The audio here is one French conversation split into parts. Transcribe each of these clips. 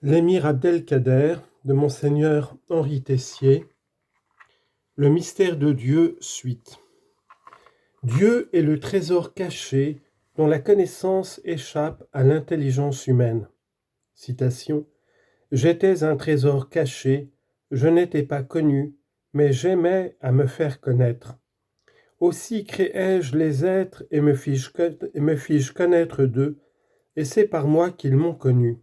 L'émir Abdelkader de Monseigneur Henri Tessier, Le mystère de Dieu, suite. Dieu est le trésor caché dont la connaissance échappe à l'intelligence humaine. Citation. J'étais un trésor caché, je n'étais pas connu, mais j'aimais à me faire connaître. Aussi créai-je les êtres et me fis-je connaître d'eux, et c'est par moi qu'ils m'ont connu.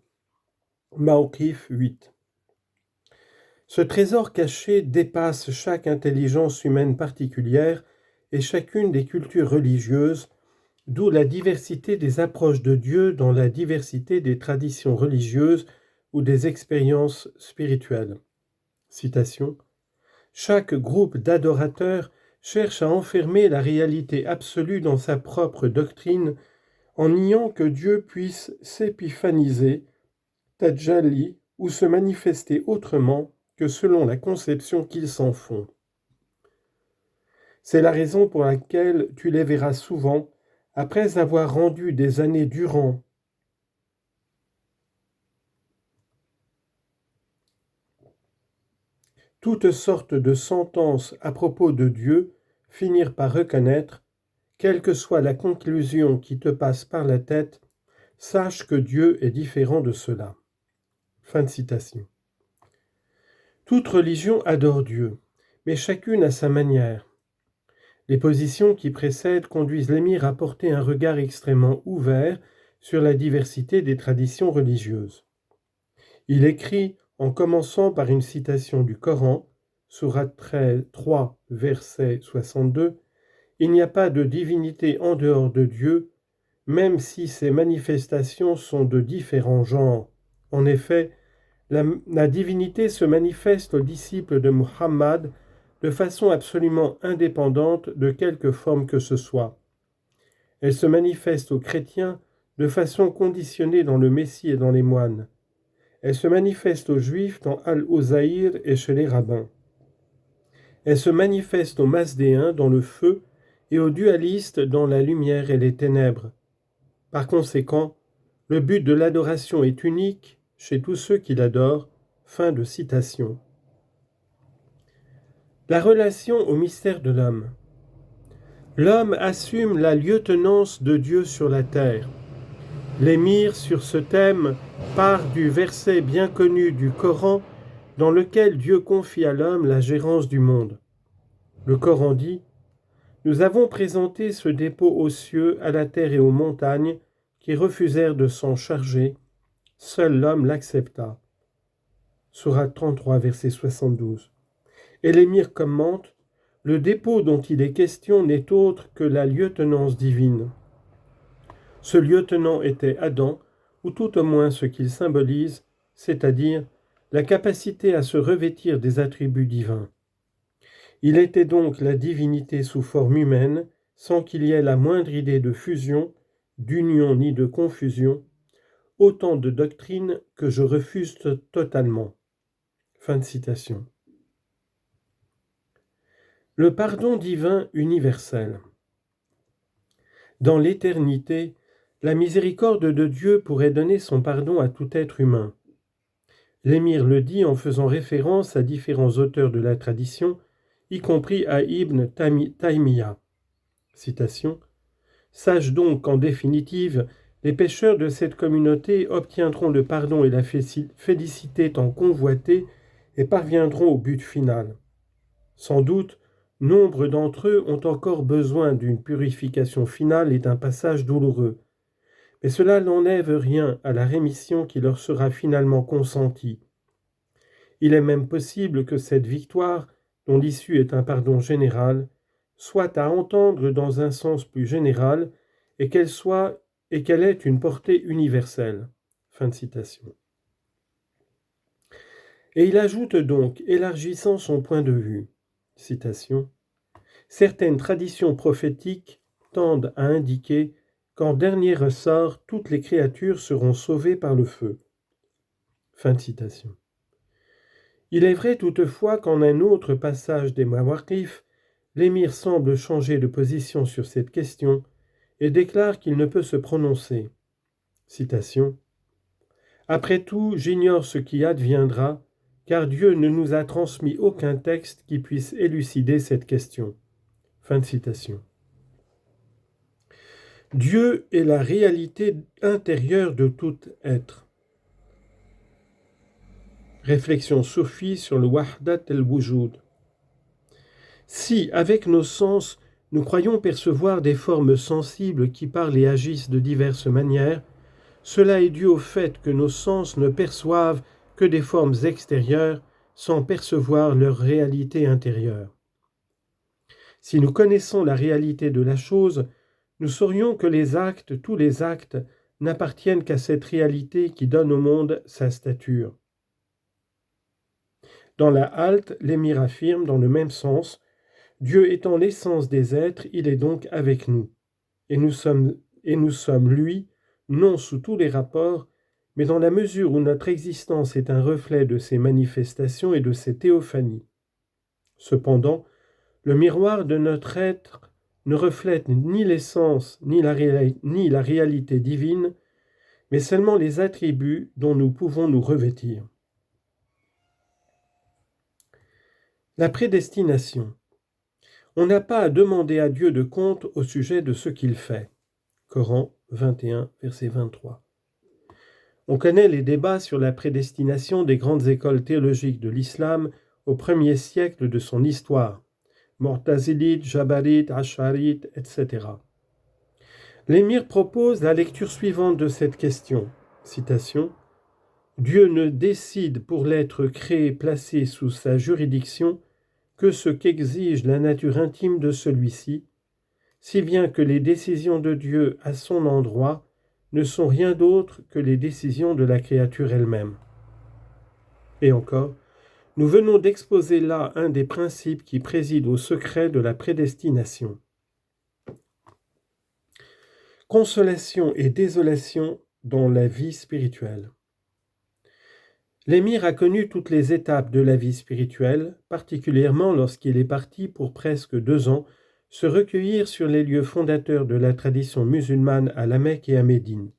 Mawqif 8. Ce trésor caché dépasse chaque intelligence humaine particulière et chacune des cultures religieuses, d'où la diversité des approches de Dieu dans la diversité des traditions religieuses ou des expériences spirituelles. Citation. Chaque groupe d'adorateurs cherche à enfermer la réalité absolue dans sa propre doctrine en niant que Dieu puisse s'épiphaniser, tajalli, ou se manifester autrement que selon la conception qu'ils s'en font. C'est la raison pour laquelle tu les verras souvent, après avoir rendu des années durant toutes sortes de sentences à propos de Dieu, finir par reconnaître, quelle que soit la conclusion qui te passe par la tête, sache que Dieu est différent de cela. Fin de citation. Toute religion adore Dieu, mais chacune à sa manière. Les positions qui précèdent conduisent l'émir à porter un regard extrêmement ouvert sur la diversité des traditions religieuses. Il écrit en commençant par une citation du Coran, sourate 3, verset 62, « Il n'y a pas de divinité en dehors de Dieu, même si ces manifestations sont de différents genres. En effet, la divinité se manifeste aux disciples de Muhammad de façon absolument indépendante de quelque forme que ce soit. Elle se manifeste aux chrétiens de façon conditionnée dans le Messie et dans les moines. Elle se manifeste aux juifs dans Al-Ozaïr et chez les rabbins. Elle se manifeste aux Mazdéens dans le feu et aux dualistes dans la lumière et les ténèbres. Par conséquent, le but de l'adoration est unique chez tous ceux qui l'adorent. Fin de citation. La relation au mystère de l'homme. L'homme assume la lieutenance de Dieu sur la terre. L'émir sur ce thème part du verset bien connu du Coran dans lequel Dieu confie à l'homme la gérance du monde. Le Coran dit « Nous avons présenté ce dépôt aux cieux, à la terre et aux montagnes, qui refusèrent de s'en charger. Seul l'homme l'accepta. » Sourate 33, verset 72. Et l'émir commente « Le dépôt dont il est question n'est autre que la lieutenance divine. » Ce lieutenant était Adam, ou tout au moins ce qu'il symbolise, c'est-à-dire la capacité à se revêtir des attributs divins. Il était donc la divinité sous forme humaine, sans qu'il y ait la moindre idée de fusion, d'union ni de confusion, autant de doctrines que je refuse totalement. Fin de citation. Le pardon divin universel. Dans l'éternité, la miséricorde de Dieu pourrait donner son pardon à tout être humain. L'émir le dit en faisant référence à différents auteurs de la tradition, y compris à Ibn Taymiyyah. Citation. « Sache donc qu'en définitive, les pécheurs de cette communauté obtiendront le pardon et la félicité tant convoitée et parviendront au but final. Sans doute, nombre d'entre eux ont encore besoin d'une purification finale et d'un passage douloureux. Mais cela n'enlève rien à la rémission qui leur sera finalement consentie. Il est même possible que cette victoire, dont l'issue est un pardon général, soit à entendre dans un sens plus général et qu'elle ait une portée universelle. » Fin de citation. Et il ajoute donc, élargissant son point de vue, citation, « Certaines traditions prophétiques tendent à indiquer qu'en dernier ressort, toutes les créatures seront sauvées par le feu. » Fin de citation. Il est vrai toutefois qu'en un autre passage des Mawaqif, l'émir semble changer de position sur cette question et déclare qu'il ne peut se prononcer. Citation. Après tout, j'ignore ce qui adviendra, car Dieu ne nous a transmis aucun texte qui puisse élucider cette question. » Fin de citation. Dieu est la réalité intérieure de tout être. Réflexion soufie sur le Wahdat el-Wujud. Si, avec nos sens, nous croyons percevoir des formes sensibles qui parlent et agissent de diverses manières, cela est dû au fait que nos sens ne perçoivent que des formes extérieures sans percevoir leur réalité intérieure. Si nous connaissons la réalité de la chose, nous saurions que les actes, tous les actes, n'appartiennent qu'à cette réalité qui donne au monde sa stature. Dans la halte, l'émir affirme, dans le même sens, Dieu étant l'essence des êtres, il est donc avec nous. Et nous sommes lui, non sous tous les rapports, mais dans la mesure où notre existence est un reflet de ses manifestations et de ses théophanies. Cependant, le miroir de notre être ne reflète ni l'essence ni la réalité divine, mais seulement les attributs dont nous pouvons nous revêtir. La prédestination. On n'a pas à demander à Dieu de compte au sujet de ce qu'il fait. Coran 21, verset 23. On connaît les débats sur la prédestination des grandes écoles théologiques de l'islam au premier siècle de son histoire. Mu'tazilites, Jabarites, Ash'arites, etc. L'émir propose la lecture suivante de cette question. Citation. « Dieu ne décide pour l'être créé placé sous sa juridiction que ce qu'exige la nature intime de celui-ci, si bien que les décisions de Dieu à son endroit ne sont rien d'autre que les décisions de la créature elle-même. » Et encore, nous venons d'exposer là un des principes qui président au secret de la prédestination. Consolation et désolation dans la vie spirituelle. L'émir a connu toutes les étapes de la vie spirituelle, particulièrement lorsqu'il est parti pour presque 2 ans se recueillir sur les lieux fondateurs de la tradition musulmane à la Mecque et à Médine.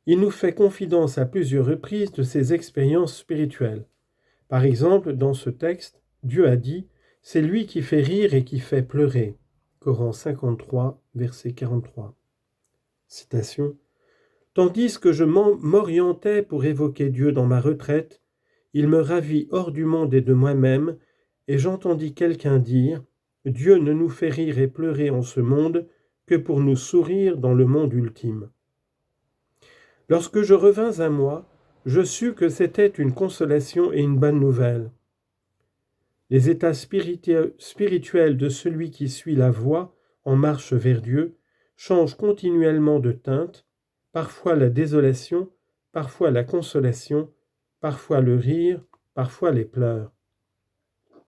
Il nous fait confidence à plusieurs reprises de ses expériences spirituelles. Par exemple, dans ce texte, Dieu a dit « C'est lui qui fait rire et qui fait pleurer ». Coran 53, verset 43. Citation. « Tandis que je m'orientais pour évoquer Dieu dans ma retraite, il me ravit hors du monde et de moi-même, et j'entendis quelqu'un dire « Dieu ne nous fait rire et pleurer en ce monde que pour nous sourire dans le monde ultime. » Lorsque je revins à moi, je sus que c'était une consolation et une bonne nouvelle. Les états spirituels de celui qui suit la voie en marche vers Dieu changent continuellement de teinte, parfois la désolation, parfois la consolation, parfois le rire, parfois les pleurs.